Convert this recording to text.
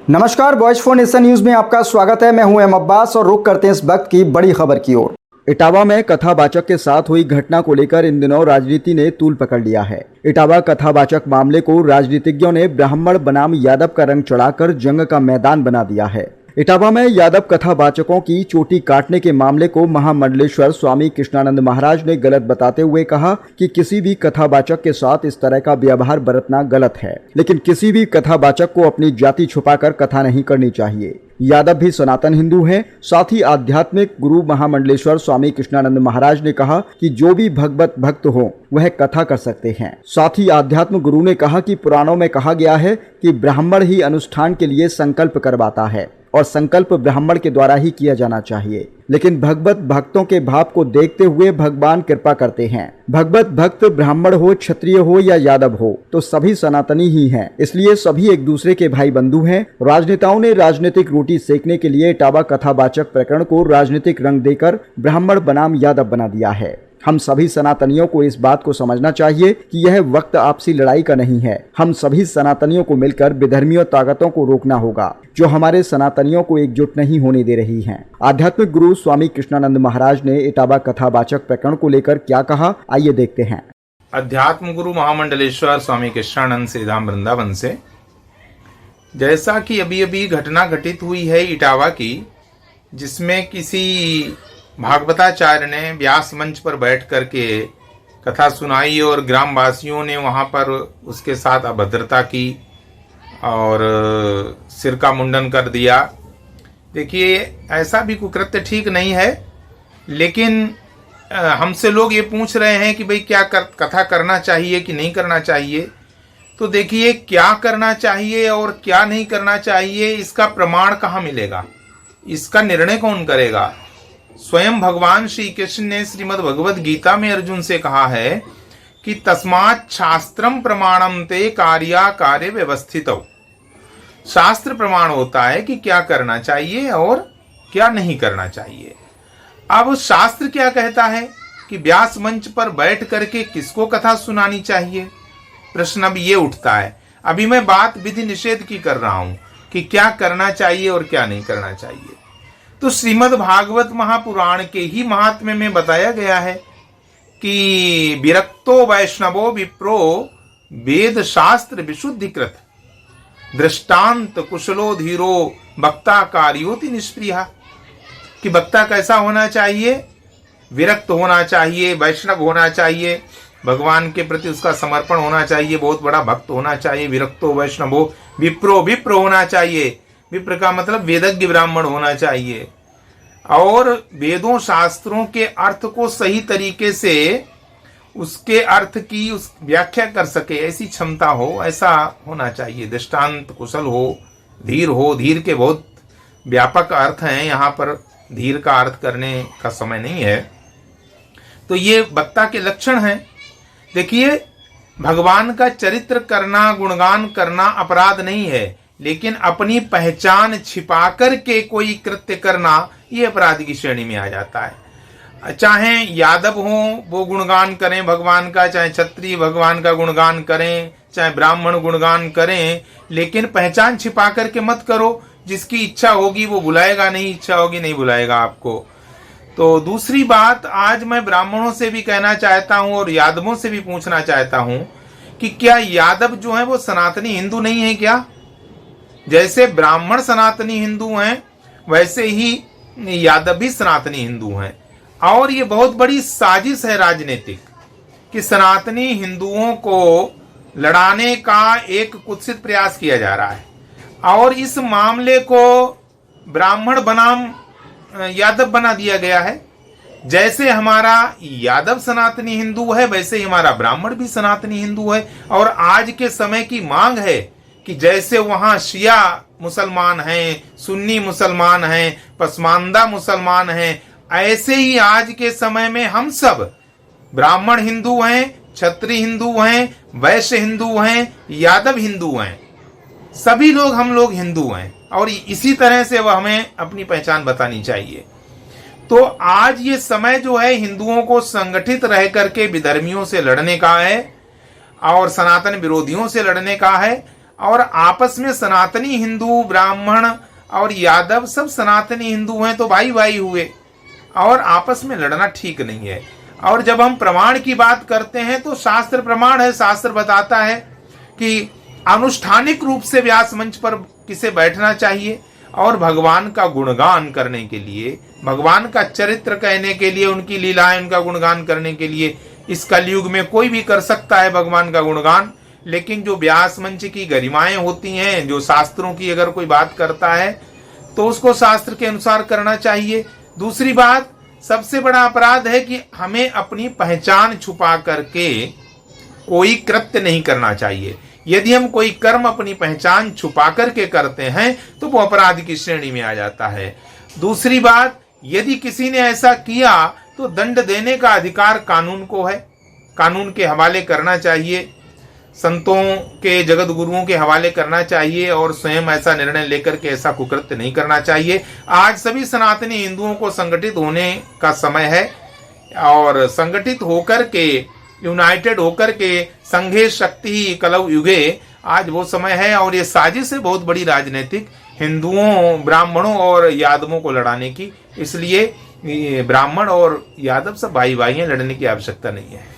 नमस्कार, voice for nation news में आपका स्वागत है। मैं हूं एम अब्बास और रुख करते हैं इस वक्त की बड़ी खबर की ओर। इटावा में कथावाचक के साथ हुई घटना को लेकर इन दिनों राजनीति ने तूल पकड़ लिया है। इटावा कथावाचक मामले को राजनीतिज्ञों ने ब्राह्मण बनाम यादव का रंग चढ़ाकर जंग का मैदान बना दिया है। इटावा में यादव कथावाचकों की चोटी काटने के मामले को महामंडलेश्वर स्वामी कृष्णानंद महाराज ने गलत बताते हुए कहा कि किसी भी कथावाचक के साथ इस तरह का व्यवहार बरतना गलत है, लेकिन किसी भी कथावाचक को अपनी जाति छुपाकर कथा नहीं करनी चाहिए। यादव भी सनातन हिंदू हैं। साथ ही आध्यात्मिक गुरु महामंडलेश्वर स्वामी कृष्णानंद महाराज ने कहा कि जो भी भगवत भक्त हो वह कथा कर सकते हैं। साथ ही आध्यात्म गुरु ने कहा कि पुराणों में कहा गया है कि ब्राह्मण ही अनुष्ठान के लिए संकल्प करवाता है और संकल्प ब्राह्मण के द्वारा ही किया जाना चाहिए, लेकिन भगवत भक्तों के भाव को देखते हुए भगवान कृपा करते हैं। भगवत भक्त ब्राह्मण हो, क्षत्रिय हो या यादव हो, तो सभी सनातनी ही हैं, इसलिए सभी एक दूसरे के भाई बंधु हैं। राजनेताओं ने राजनीतिक रोटी सेकने के लिए इटावा कथावाचक प्रकरण को राजनीतिक रंग देकर ब्राह्मण बनाम यादव बना दिया है। हम सभी सनातनियों को इस बात को समझना चाहिए कि यह वक्त आपसी लड़ाई का नहीं है। हम सभी सनातनियों को मिलकर विधर्मियों ताकतों को रोकना होगा जो हमारे सनातनियों को एकजुट नहीं होने दे रही हैं। आध्यात्मिक गुरु स्वामी कृष्णानंद महाराज ने इटावा कथावाचक प्रकरण को लेकर क्या कहा, आइए देखते हैं। अध्यात्म गुरु महामंडलेश्वर स्वामी कृष्णानंद श्रीधाम वृंदावन से, जैसा कि अभी अभी घटना घटित हुई है इटावा की, जिसमें किसी भागवताचार्य ने व्यास मंच पर बैठ करके कथा सुनाई और ग्रामवासियों ने वहां पर उसके साथ अभद्रता की और सिर का मुंडन कर दिया। देखिए, ऐसा भी कुकृत्य ठीक नहीं है, लेकिन हमसे लोग ये पूछ रहे हैं कि भाई क्या कथा करना चाहिए कि नहीं करना चाहिए। तो देखिए, क्या करना चाहिए और क्या नहीं करना चाहिए इसका प्रमाण कहाँ मिलेगा, इसका निर्णय कौन करेगा। स्वयं भगवान श्री कृष्ण ने श्रीमद् भगवद गीता में अर्जुन से कहा है कि तस्मात् शास्त्रम प्रमाणम ते कार्या कार्य व्यवस्थितौ। शास्त्र प्रमाण होता है कि क्या करना चाहिए और क्या नहीं करना चाहिए। अब शास्त्र क्या कहता है कि व्यास मंच पर बैठ करके किसको कथा सुनानी चाहिए, प्रश्न अब ये उठता है। अभी मैं बात विधि निषेध की कर रहा हूं कि क्या करना चाहिए और क्या नहीं करना चाहिए। तो श्रीमद् भागवत महापुराण के ही महात्म्य में बताया गया है कि विरक्तो वैष्णवो विप्रो वेद शास्त्र विशुद्धिकृत दृष्टांत कुशलो धीरो वक्ता कार्योति निष्प्रिया। कि वक्ता कैसा होना चाहिए, विरक्त होना चाहिए, वैष्णव होना चाहिए, भगवान के प्रति उसका समर्पण होना चाहिए, बहुत बड़ा भक्त होना चाहिए। विरक्तो वैष्णवो विप्रो, विप्र होना चाहिए, विप्र का मतलब वेदज्ञ ब्राह्मण होना चाहिए, और वेदों शास्त्रों के अर्थ को सही तरीके से उसके अर्थ की उस व्याख्या कर सके, ऐसी क्षमता हो, ऐसा होना चाहिए। दृष्टांत कुशल हो, धीर हो। धीर के बहुत व्यापक अर्थ हैं, यहाँ पर धीर का अर्थ करने का समय नहीं है। तो ये वक्ता के लक्षण हैं। देखिए, भगवान का चरित्र करना, गुणगान करना अपराध नहीं है, लेकिन अपनी पहचान छिपा करके कोई कृत्य करना ये अपराध की श्रेणी में आ जाता है। चाहे यादव हो वो गुणगान करें भगवान का, चाहे क्षत्रिय भगवान का गुणगान करें, चाहे ब्राह्मण गुणगान करें, लेकिन पहचान छिपा करके मत करो। जिसकी इच्छा होगी वो बुलाएगा, नहीं इच्छा होगी नहीं बुलाएगा आपको। तो दूसरी बात, आज मैं ब्राह्मणों से भी कहना चाहता हूं और यादवों से भी पूछना चाहता हूं कि क्या यादव जो है वो सनातनी हिंदू नहीं है क्या? जैसे ब्राह्मण सनातनी हिंदू हैं वैसे ही यादव भी सनातनी हिंदू हैं। और ये बहुत बड़ी साजिश है राजनीतिक कि सनातनी हिंदुओं को लड़ाने का एक कुत्सित प्रयास किया जा रहा है, और इस मामले को ब्राह्मण बनाम यादव बना दिया गया है। जैसे हमारा यादव सनातनी हिंदू है वैसे ही हमारा ब्राह्मण भी सनातनी हिंदू है। और आज के समय की मांग है कि जैसे वहां शिया मुसलमान हैं, सुन्नी मुसलमान हैं, पसमानदा मुसलमान हैं, ऐसे ही आज के समय में हम सब ब्राह्मण हिंदू हैं, क्षत्रिय हिंदू हैं, वैश्य हिंदू हैं, यादव हिंदू हैं, सभी लोग हम लोग हिंदू हैं। और इसी तरह से वह हमें अपनी पहचान बतानी चाहिए। तो आज ये समय जो है हिंदुओं को संगठित रह करके विधर्मियों से लड़ने का है और सनातन विरोधियों से लड़ने का है। और आपस में सनातनी हिंदू, ब्राह्मण और यादव सब सनातनी हिंदू हैं तो भाई भाई हुए, और आपस में लड़ना ठीक नहीं है। और जब हम प्रमाण की बात करते हैं तो शास्त्र प्रमाण है, शास्त्र बताता है कि अनुष्ठानिक रूप से व्यास मंच पर किसे बैठना चाहिए और भगवान का गुणगान करने के लिए, भगवान का चरित्र कहने के लिए, उनकी लीलाएं, उनका गुणगान करने के लिए इस कलयुग में कोई भी कर सकता है भगवान का गुणगान। लेकिन जो व्यास मंच की गरिमाएं होती हैं, जो शास्त्रों की अगर कोई बात करता है तो उसको शास्त्र के अनुसार करना चाहिए। दूसरी बात, सबसे बड़ा अपराध है कि हमें अपनी पहचान छुपा करके कोई कृत्य नहीं करना चाहिए। यदि हम कोई कर्म अपनी पहचान छुपा करके करते हैं तो वो अपराध की श्रेणी में आ जाता है। दूसरी बात, यदि किसी ने ऐसा किया तो दंड देने का अधिकार कानून को है, कानून के हवाले करना चाहिए, संतों के, जगत गुरुओं के हवाले करना चाहिए, और स्वयं ऐसा निर्णय लेकर के ऐसा कुकृत्य नहीं करना चाहिए। आज सभी सनातनी हिंदुओं को संगठित होने का समय है, और संगठित होकर के, यूनाइटेड होकर के, संघे शक्ति कलौ युगे, आज वो समय है। और ये साजिश है बहुत बड़ी राजनीतिक, हिंदुओं, ब्राह्मणों और यादवों को लड़ाने की। इसलिए ब्राह्मण और यादव सब भाई भाई हैं, लड़ने की आवश्यकता नहीं है।